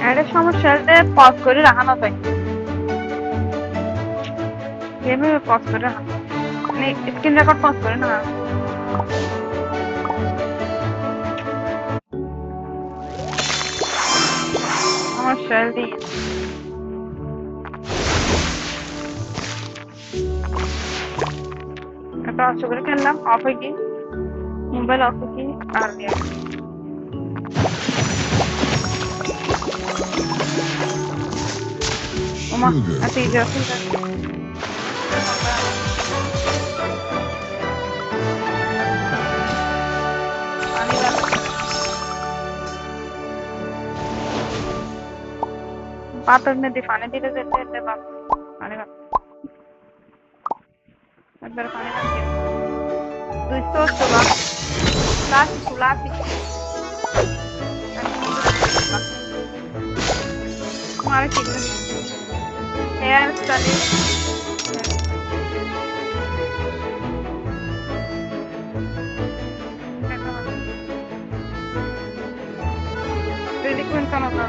একটা সমস্যা হলে পজ করে রাখানো যায়। এভাবে পজ করে রাখা মানে স্ক্রিন রেকর্ড পজ করে না। সমস্যা হলে একটা অফ করে খেললাম, অফ হয়ে গিয়ে মোবাইল অফ হয়ে গিয়ে আর ওমা এত ইজি অসুবিধা पातर में दिखाने धीरे देते हैं बाप पानी का एक बार पानी का तू इसको सुबह लास्ट लास्ट हमारे ठीक है हेयर स्टाइलिश रिलिक्वेंट का होगा